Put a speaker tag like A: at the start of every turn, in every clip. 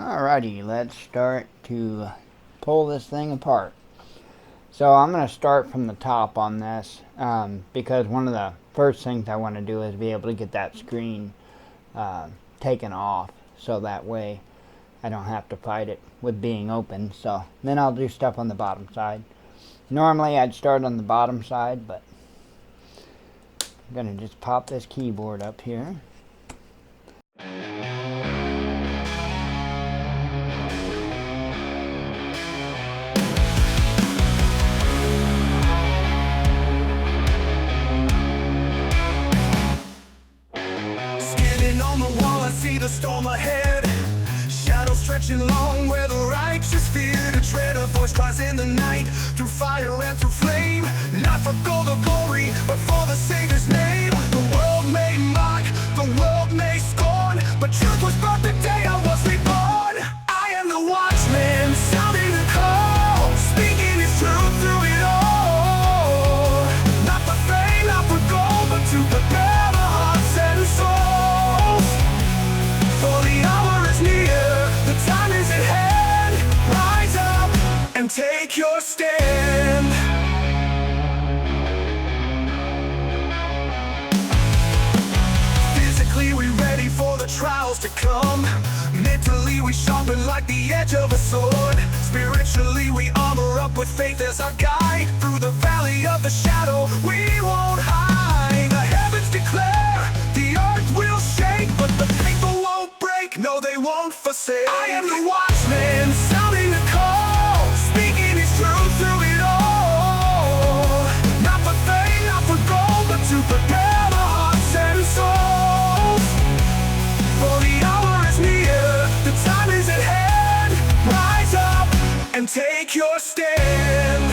A: Alrighty, let's start to pull this thing apart. So I'm going to start from the top on this because one of the first things I want to do is be able to get that screen taken off, so that way I don't have to fight it with being open. So then I'll do stuff on the bottom side. Normally I'd start on the bottom side, but I'm going to just pop this keyboard up here.
B: The storm ahead, shadows stretching long where the righteous fear to tread. A voice cries in the night, through fire and through flame, not for gold or glory, but for the Savior's name. The world may mock, the world may scorn, but truth was brought the day I was reborn. I am the watchman, sounding the call, speaking his truth through it all. Not for fame, not for gold, but to prepare the hearts and souls. For the hour is near, the time is at hand. Rise up and take your stand. Physically we ready for the trials to come. Mentally we sharpen like the edge of a sword. Spiritually we armor up with faith as our guide. Through the valley of the shadow we won't hide. The heavens declare, the earth will shake, but the faithful won't break, no they won't forsake. I am the watchman, sounding the call, speaking his truth through it all. Not for fame, not for gold, but to prepare the hearts and souls. For the hour is near, the time is at hand. Rise up and take your stand.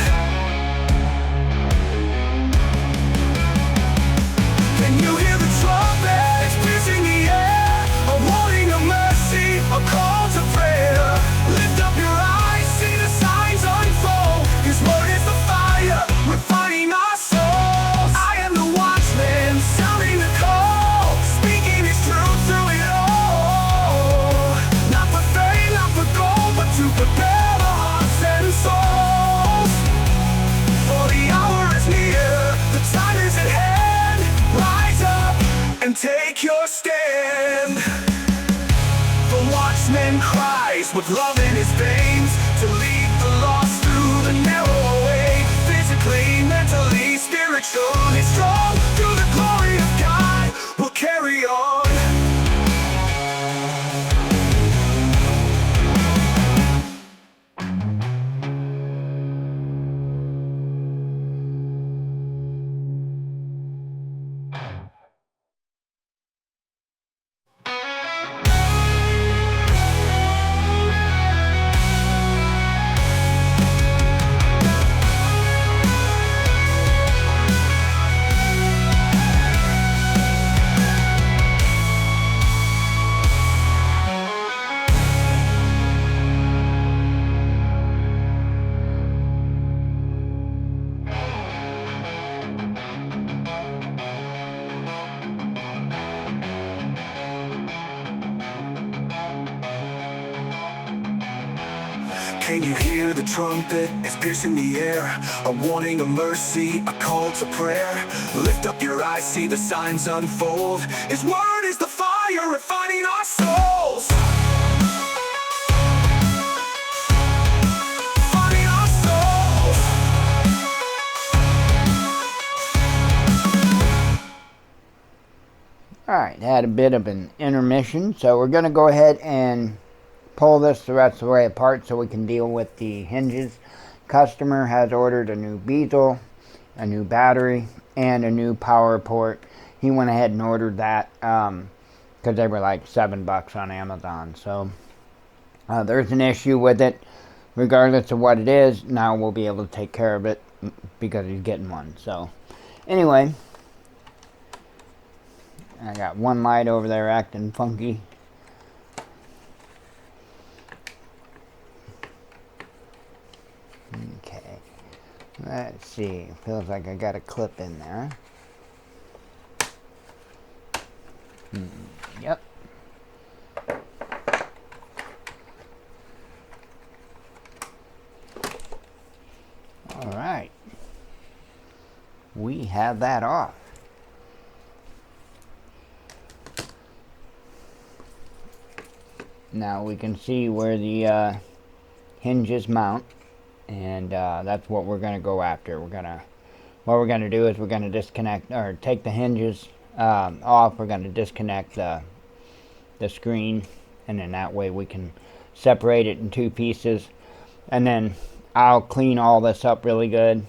B: Can you hear the trumpets piercing the air? A warning of mercy, a call to prayer. Lift up your eyes, see the signs unfold. His word is the fire, refining our souls. I am the watchman, sounding the call, speaking his truth through it all. Not for fame, not for gold, but to prepare the hearts and souls. For the hour is near, the time is at hand. Rise up and take your stand. The watchman cries with love in his veins, to lead the lost through the narrow way. Physically, mentally, spiritually strong, through the glory of God we'll carry on. Can you hear the trumpet? It's piercing the air. A warning of mercy, a call to prayer. Lift up your eyes, see the signs unfold. His word is the fire, refining our souls. Refining our souls.
A: Alright, had a bit of an intermission, so we're going to go ahead and pull this the rest of the way apart so we can deal with the hinges. Customer has ordered a new bezel, a new battery, and a new power port. He went ahead and ordered that because they were like $7 on Amazon. So there's an issue with it. Regardless of what it is, now we'll be able to take care of it because he's getting one. So anyway, I got one light over there acting funky. Okay, let's see. Feels like I got a clip in there. Yep. have that off. Now we can see where the hinges mount, and that's what we're going to go after. What we're going to do is we're going to disconnect, or take the hinges off. We're going to disconnect the screen, and then that way we can separate it in two pieces. And then I'll clean all this up really good,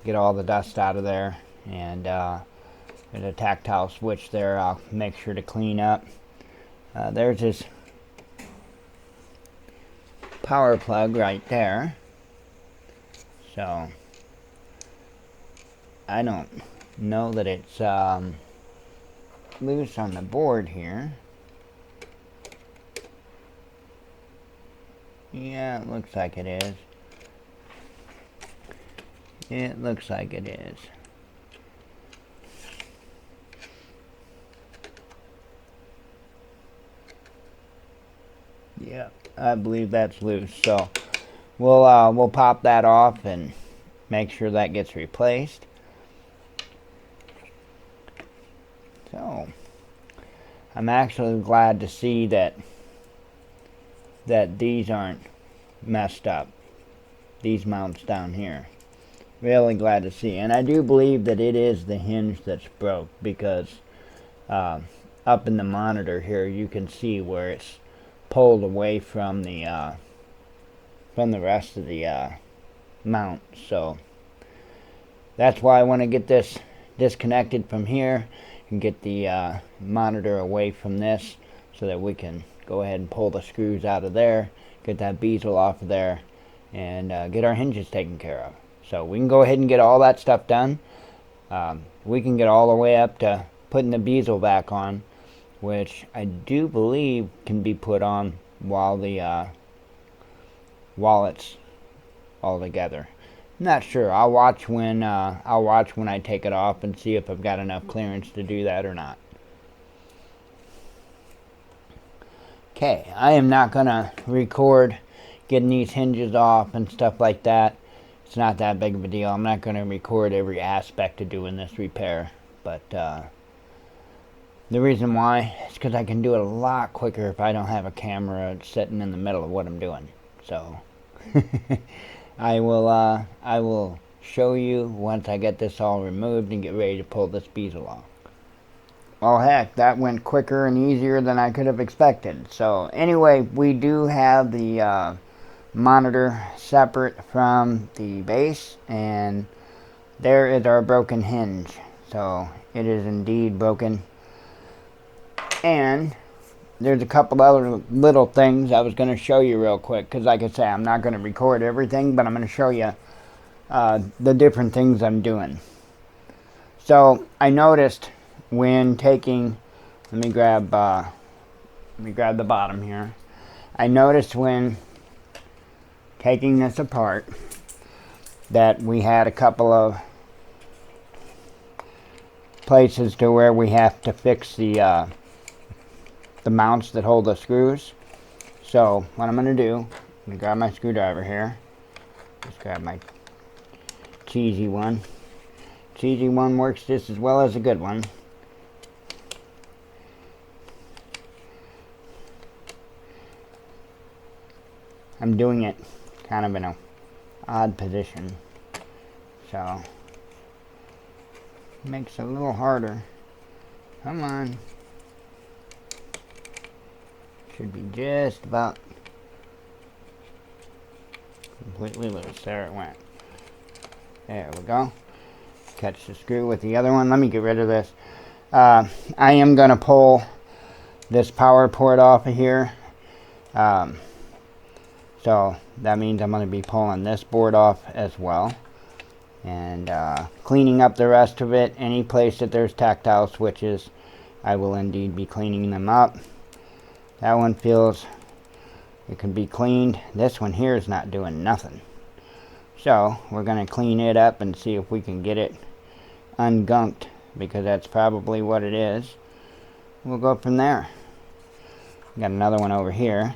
A: get all the dust out of there, and there's a tactile switch there I'll make sure to clean up. There's this power plug right there, so I don't know that it's loose on the board here. Yeah, it looks like it is. It looks like it is. Yeah, I believe that's loose. So we'll pop that off and make sure that gets replaced. So I'm actually glad to see that these aren't messed up. These mounts down here. Really glad to see. And I do believe that it is the hinge that's broke, because up in the monitor here you can see where it's pulled away from the rest of the mount. So that's why I want to get this disconnected from here and get the monitor away from this, so that we can go ahead and pull the screws out of there, get that bezel off of there, and get our hinges taken care of. So we can go ahead and get all that stuff done. We can get all the way up to putting the bezel back on, which I do believe can be put on while it's all together. I'm not sure. I'll watch when I take it off and see if I've got enough clearance to do that or not. Okay, I am not gonna record getting these hinges off and stuff like that. It's not that big of a deal. I'm not gonna record every aspect of doing this repair, but the reason why is because I can do it a lot quicker if I don't have a camera sitting in the middle of what I'm doing. So I will show you once I get this all removed and get ready to pull this bezel off. Well, heck, that went quicker and easier than I could have expected. So anyway, we do have the monitor separate from the base, and there is our broken hinge. So it is indeed broken. And there's a couple other little things I was going to show you real quick, because like I say, I'm not going to record everything, but I'm going to show you the different things I'm doing. So I noticed when taking, let me grab the bottom here. I noticed when taking this apart that we had a couple of places to where we have to fix the mounts that hold the screws. So what I'm going to do, I'm going to grab my screwdriver here. Just grab my cheesy one. Cheesy one works just as well as a good one. I'm doing it kind of in an odd position, so it makes it a little harder. Come on. Should be just about completely loose. There it went. There we go. Catch the screw with the other one. Let me get rid of this. I am going to pull this power port off of here. So that means I'm going to be pulling this board off as well. And cleaning up the rest of it. Any place that there's tactile switches, I will indeed be cleaning them up. That one feels it can be cleaned. This one here is not doing nothing. So we're going to clean it up and see if we can get it ungunked, because that's probably what it is. We'll go from there. Got another one over here.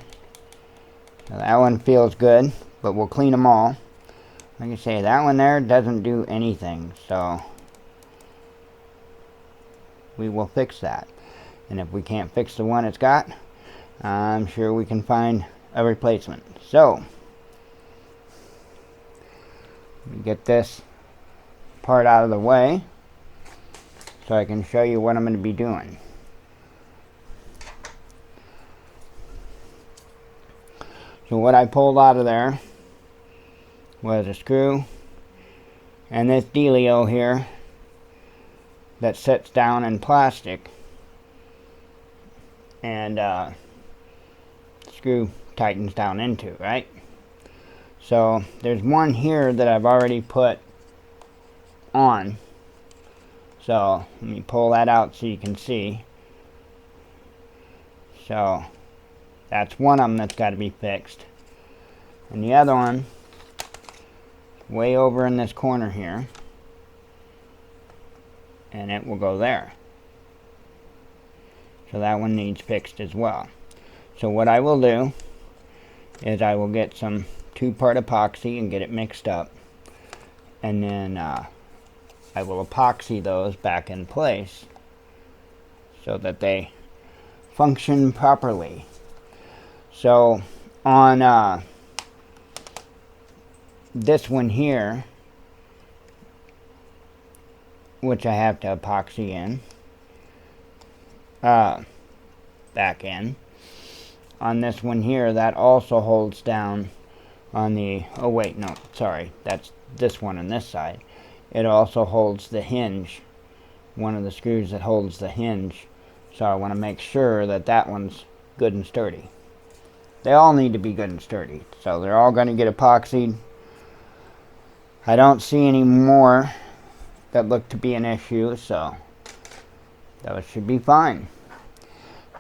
A: Now that one feels good, but we'll clean them all. Like I say, that one there doesn't do anything, so we will fix that. And if we can't fix the one it's got, I'm sure we can find a replacement. So, let me get this part out of the way so I can show you what I'm going to be doing. So what I pulled out of there was a screw and this dealio here that sits down in plastic, and screw tightens down into, right? So there's one here that I've already put on. So let me pull that out so you can see. So that's one of them that's got to be fixed. And the other one, way over in this corner here, and it will go there. So that one needs fixed as well. So what I will do is I will get some 2-part epoxy and get it mixed up, and then I will epoxy those back in place so that they function properly. So on this one here, which I have to epoxy in, back in, on this one here, that also holds down on the, oh wait, no, sorry, that's this one on this side. It also holds the hinge, one of the screws that holds the hinge. So I want to make sure that that one's good and sturdy. They all need to be good and sturdy, so they're all going to get epoxied. I don't see any more that look to be an issue, so those should be fine.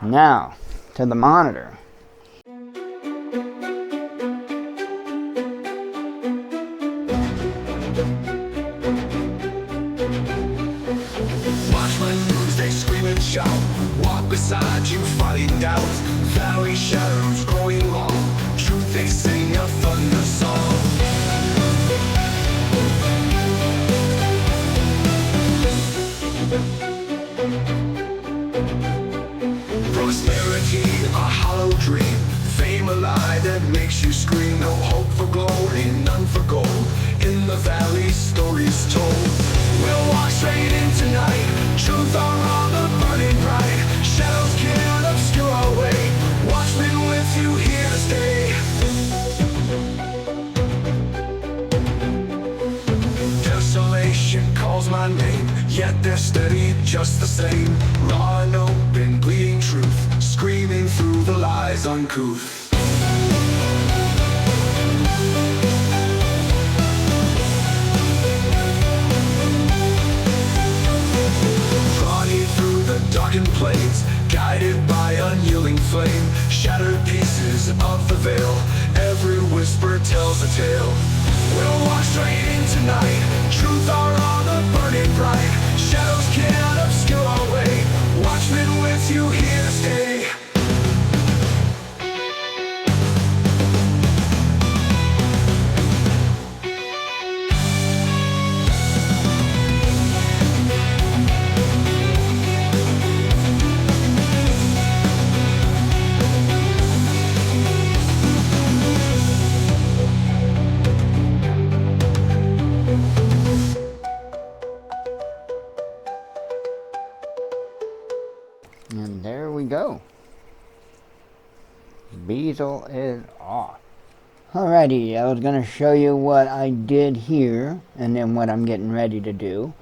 A: Now, to the monitor.
B: Watchman moves, they scream and shout. Walk beside you, fighting doubt. Valley shadows growing long. Truth, they sing a thunder song. Prosperity, a hollow dream. Fame a lie that makes you scream. No hope for glory, none for gold. In the valley, stories told. We'll walk straight in tonight. Truth or wrong, the burning bright. Shadows can't obscure our way. Watchmen with you here to stay. Desolation calls my name, yet they're steady just the same. Raw and open, bleeding truth, screaming through the lies uncouth. Prodding through the darkened plains, guided by unyielding flame. Shattered pieces of the veil, every whisper tells a tale. We'll walk straight in tonight. Truth or wrong, the burning bright. Shadows can't obscure our way. Watchmen with you here to stay.
A: And there we go. Bezel is off. Alrighty, I was going to show you what I did here and then what I'm getting ready to do.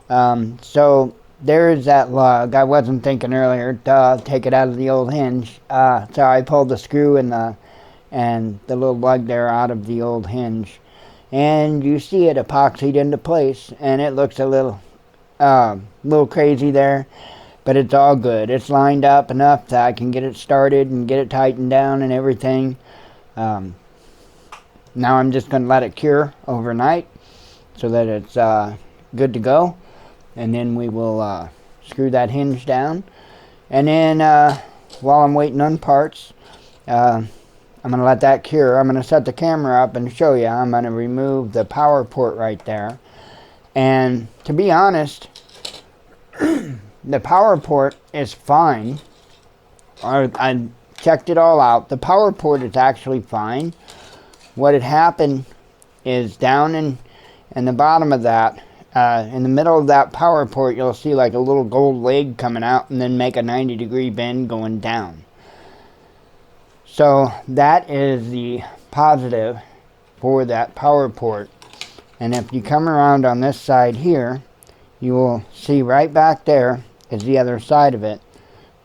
A: So there's that lug. I wasn't thinking earlier to take it out of the old hinge. So I pulled the screw and the little lug there out of the old hinge. And you see it epoxied into place, and it looks a little crazy there. But it's all good. It's lined up enough that I can get it started and get it tightened down and everything. Now I'm just going to let it cure overnight so that it's good to go. And then we will screw that hinge down. And then while I'm waiting on parts, I'm going to let that cure. I'm going to set the camera up and show you. I'm going to remove the power port right there. And to be honest, the power port is fine. I checked it all out. The power port is actually fine. What had happened is down in the bottom of that, in the middle of that power port, you'll see like a little gold leg coming out and then make a 90-degree bend going down. So that is the positive for that power port. And if you come around on this side here, you will see right back there is the other side of it.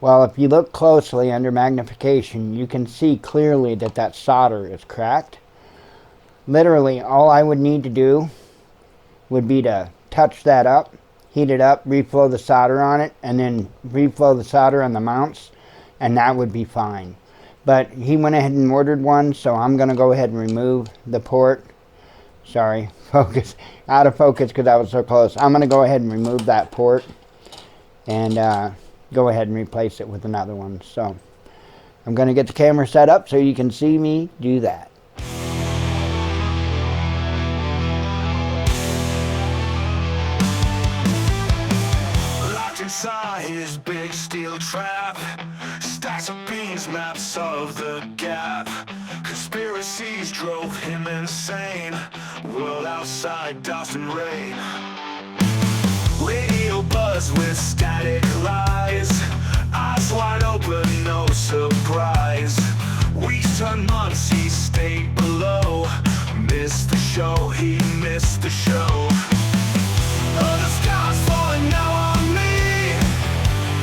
A: Well, if you look closely under magnification, you can see clearly that that solder is cracked. Literally, all I would need to do would be to touch that up, heat it up, reflow the solder on it, and then reflow the solder on the mounts, and that would be fine. But he went ahead and ordered one, so I'm going to go ahead and remove the port. Sorry, focus, out of focus because I was so close. I'm going to go ahead and remove that port and go ahead and replace it with another one. So I'm going to get the camera set up so you can see me do that.
B: Locked inside his big steel trap, stacks of beans, maps of the gap. Conspiracies drove him insane. World outside, dust and rain. Radio buzz with static lies. Eyes wide open, no surprise. Weeks and months he stayed below. Missed the show, he missed the show. Oh, the sky's falling now on me.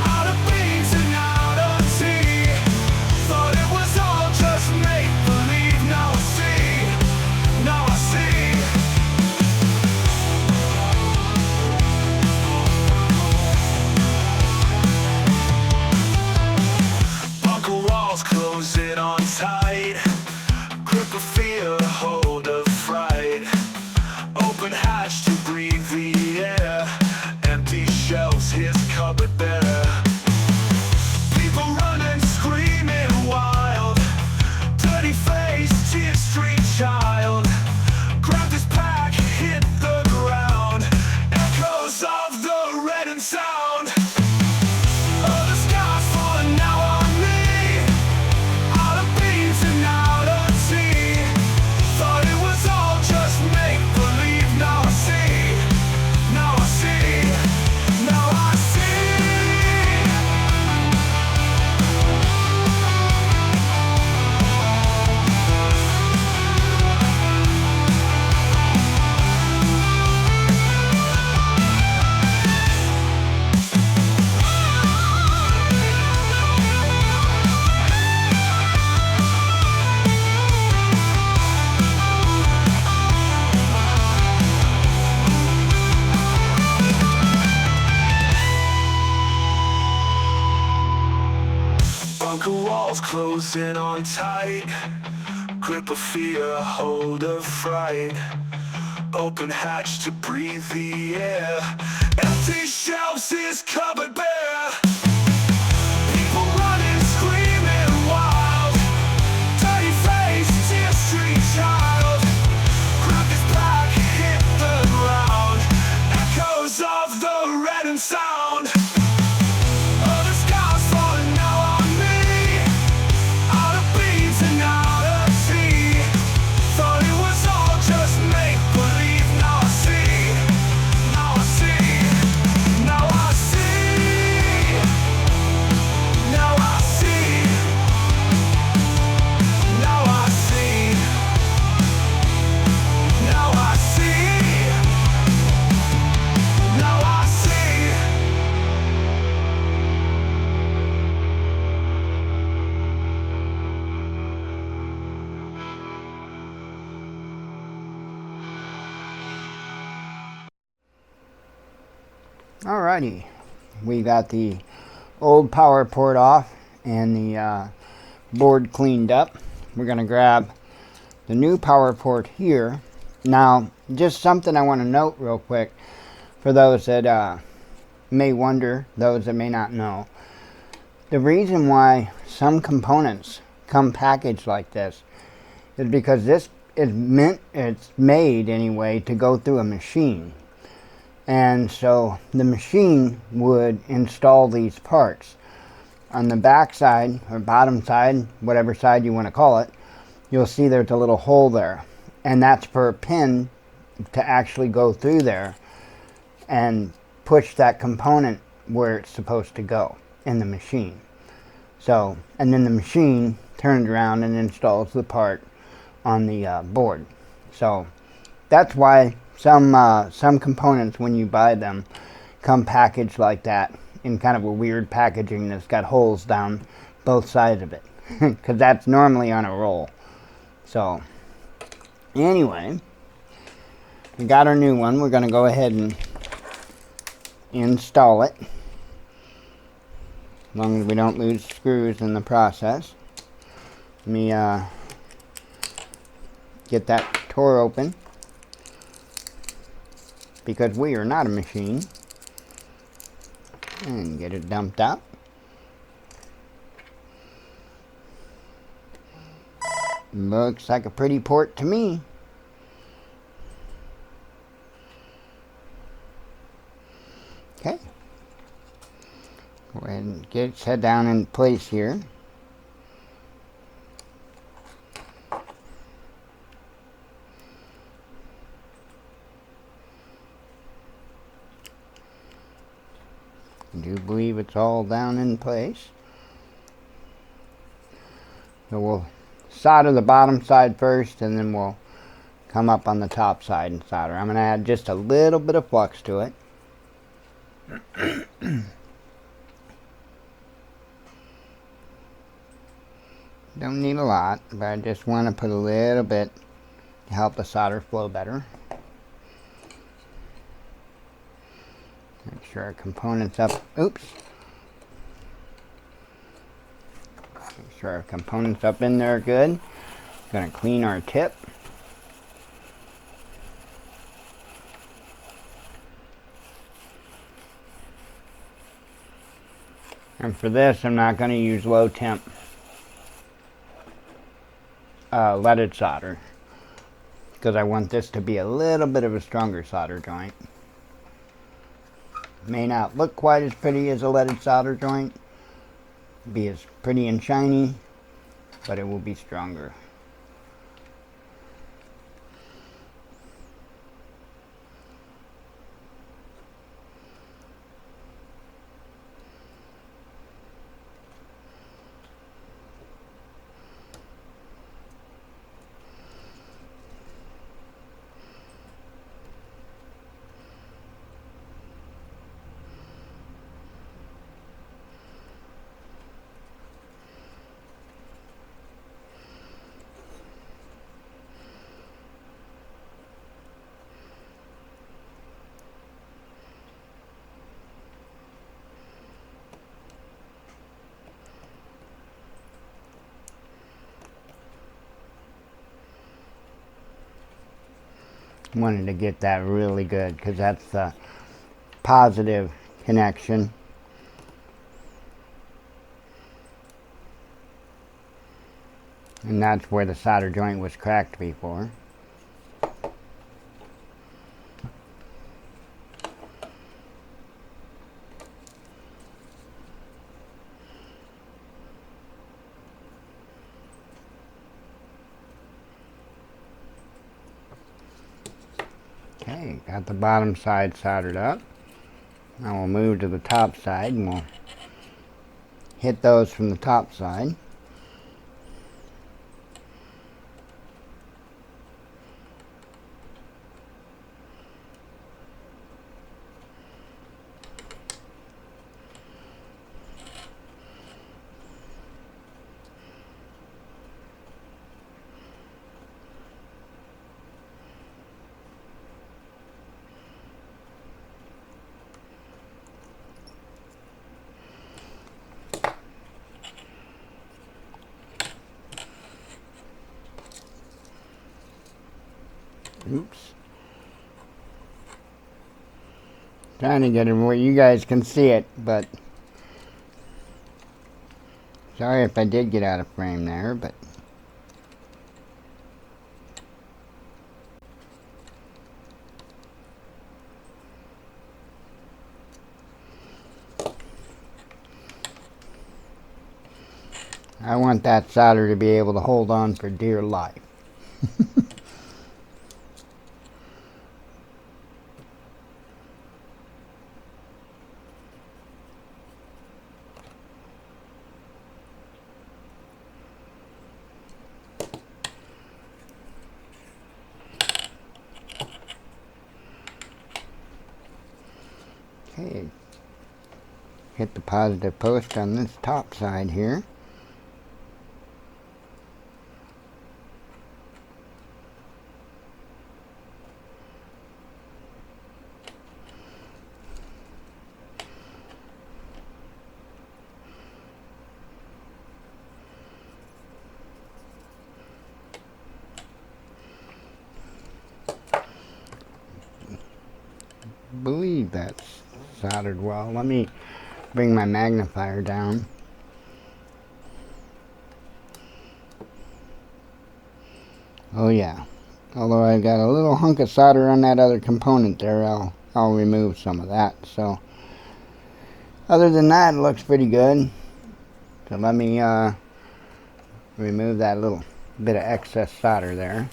B: Out of beans and out of tea. Thought it was all just make-believe. Now I see, now I see. Bunker walls close it on tight. Grip of fear, hold of fright. Open hatch to breathe the air. Empty shelves, his cupboard bare. People running, screaming wild. Dirty face, tear street child. Grabbed his pack, hit the ground. Echoes of the reddened sound. Oh, the sky's falling now on me. Out of beans and out of tea. Thought it was all just make-believe. Now I see, now I see, now I see. Bunker walls closing on tight. Grip of fear, hold of fright. Open hatch to breathe the air. Empty shelves, his cupboard bare. People running, screaming wild. Dirty face, tear street child. Grabbed his pack, hit the ground. Echoes of the reddened sound. Oh, the sky's falling now on me. Out of beans and out of tea. Thought it was all just make-believe. Now I see, now I see, now I see, now I see, now I see, now I see, now I see.
A: Alrighty, we got the old power port off and the board cleaned up. We're going to grab the new power port here. Now, just something I want to note real quick for those that may wonder, those that may not know. The reason why some components come packaged like this is because this is it's made anyway to go through a machine. And so the machine would install these parts. On the back side, or bottom side, whatever side you want to call it, you'll see there's a little hole there. And that's for a pin to actually go through there and push that component where it's supposed to go in the machine. So, and then the machine turns around and installs the part on the board. So that's why some components, when you buy them, come packaged like that in kind of a weird packaging that's got holes down both sides of it, because that's normally on a roll. So anyway, we got our new one. We're going to go ahead and install it, as long as we don't lose screws in the process. Let me get that door open, because we are not a machine, and get it dumped out. Looks like a pretty port to me. Okay. Go ahead and get it set down in place here. I do believe it's all down in place. So we'll solder the bottom side first, and then we'll come up on the top side and solder. I'm going to add just a little bit of flux to it. Don't need a lot, but I just want to put a little bit to help the solder flow better. Make sure our components up. Oops. Make sure our components up in there are good. Gonna clean our tip. And for this, I'm not going to use low temp leaded solder, because I want this to be a little bit of a stronger solder joint. May not look quite as pretty as a leaded solder joint, be as pretty and shiny, but it will be stronger. Wanted to get that really good, because that's the positive connection. And that's where the solder joint was cracked before. Okay, got the bottom side soldered up. Now we'll move to the top side, and we'll hit those from the top side. Oops. Trying to get it where you guys can see it, but sorry if I did get out of frame there, but I want that solder to be able to hold on for dear life. Okay, hit the positive post on this top side here. Believe that's soldered well. Let me bring my magnifier down. Oh yeah. Although I got a little hunk of solder on that other component there, I'll remove some of that. So other than that, it looks pretty good. So let me remove that little bit of excess solder there.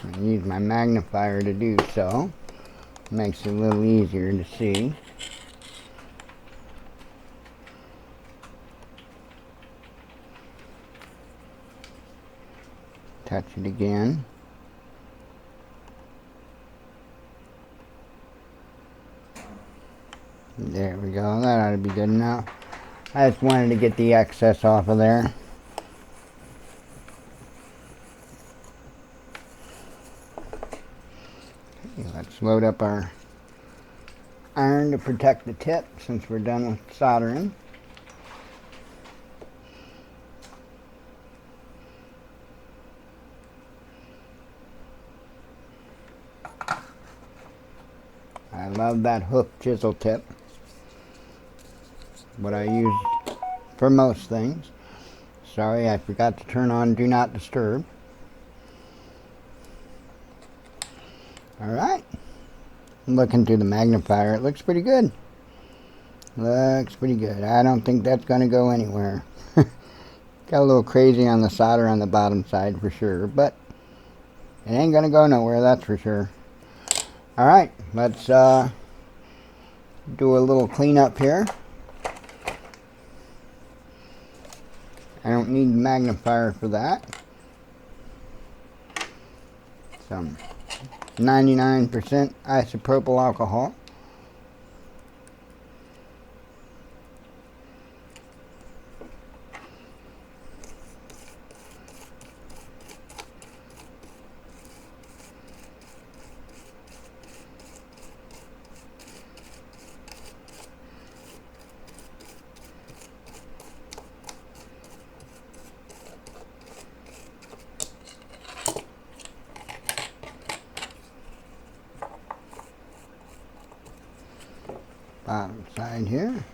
A: I use my magnifier to do so. Makes it a little easier to see. Touch it again. There we go. That ought to be good enough. I just wanted to get the excess off of there. Okay, let's load up our iron to protect the tip since we're done with soldering. I love that hook chisel tip. What I use for most things. Sorry, I forgot to turn on Do Not Disturb. Alright. Looking through the magnifier, it looks pretty good. Looks pretty good. I don't think that's going to go anywhere. Got a little crazy on the solder on the bottom side for sure, but it ain't going to go nowhere, that's for sure. Alright, let's do a little cleanup here. I don't need a magnifier for that. Some 99% isopropyl alcohol. Bottom side here.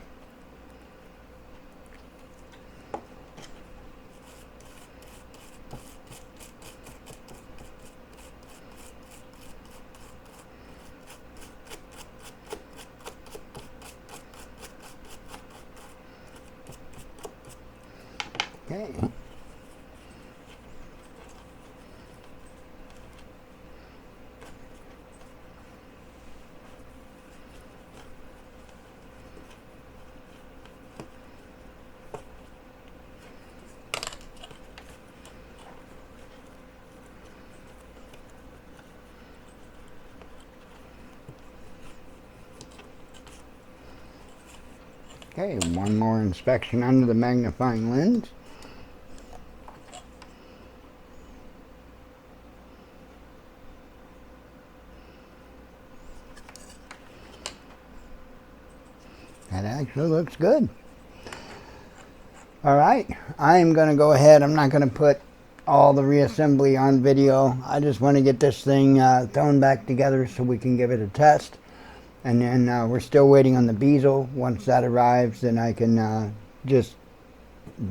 A: Okay. Okay, one more inspection under the magnifying lens. That actually looks good. Alright, I'm going to go ahead. I'm not going to put all the reassembly on video. I just want to get this thing thrown back together so we can give it a test. And then we're still waiting on the bezel. Once that arrives, then I can just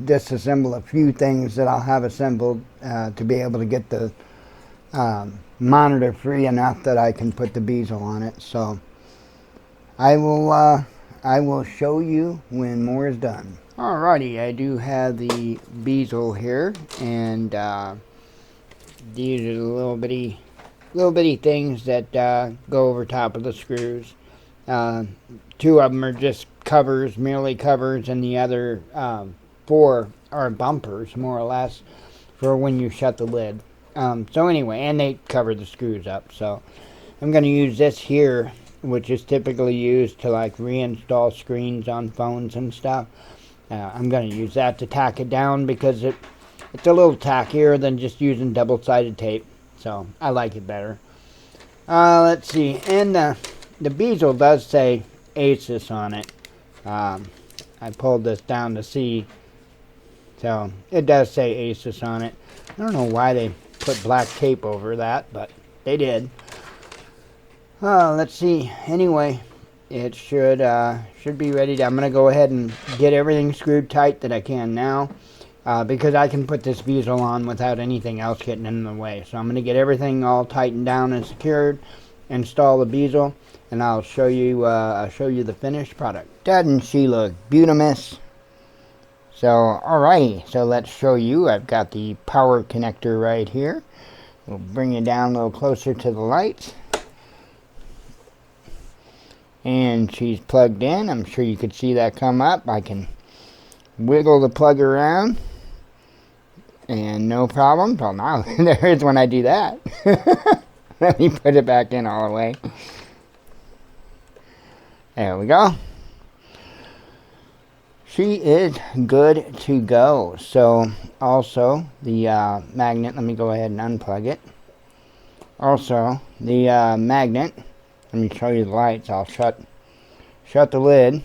A: disassemble a few things that I'll have assembled to be able to get the monitor free enough that I can put the bezel on it. So I will show you when more is done. Alrighty, I do have the bezel here, and these are the little bitty things that go over top of the screws. Two of them are just covers, merely covers, and the other four are bumpers, more or less, for when you shut the lid. So anyway, and they cover the screws up. So I'm going to use this here, which is typically used to like reinstall screens on phones and stuff. I'm going to use that to tack it down because it's a little tackier than just using double-sided tape. So I like it better. Let's see, and the bezel does say Asus on it. I pulled this down to see, so it does say Asus on it. I don't know why they put black tape over that, but they did. Let's see. Anyway, it should be ready. I'm gonna go ahead and get everything screwed tight that I can now, because I can put this bezel on without anything else getting in the way. So I'm gonna get everything all tightened down and secured, install the bezel, and I'll show you the finished product. Doesn't she look beautimous? So alrighty, so let's show you. I've got the power connector right here. We'll bring it down a little closer to the light. And she's plugged in. I'm sure you could see that come up. I can wiggle the plug around and no problem. Well, now there is when I do that. Let me put it back in all the way. There we go. She is good to go. So also the magnet, let me go ahead and unplug it. Also the magnet, let me show you the lights. I'll shut the lid.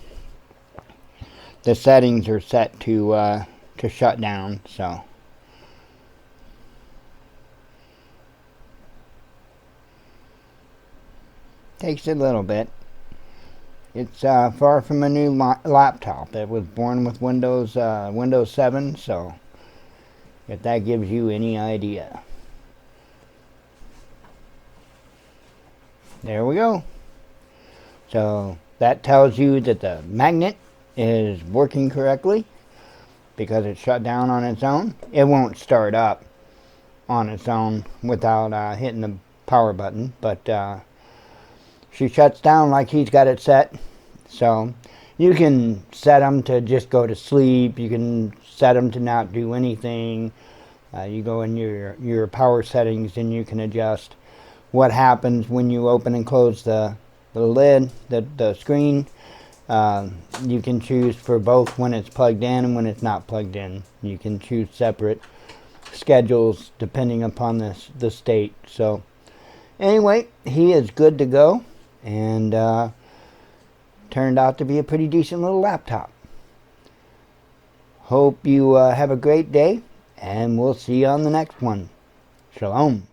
A: The settings are set to shut down, so takes a little bit. It's far from a new laptop. It was born with Windows 7, so if that gives you any idea. There we go. So that tells you that the magnet is working correctly because it's shut down on its own. It won't start up on its own without hitting the power button, but she shuts down like he's got it set. So you can set them to just go to sleep. You can set them to not do anything. You go in your power settings and you can adjust what happens when you open and close the lid, the screen. You can choose for both when it's plugged in and when it's not plugged in. You can choose separate schedules depending upon the state. So anyway, he is good to go, and turned out to be a pretty decent little laptop. Hope you have a great day, and we'll see you on the next one. Shalom.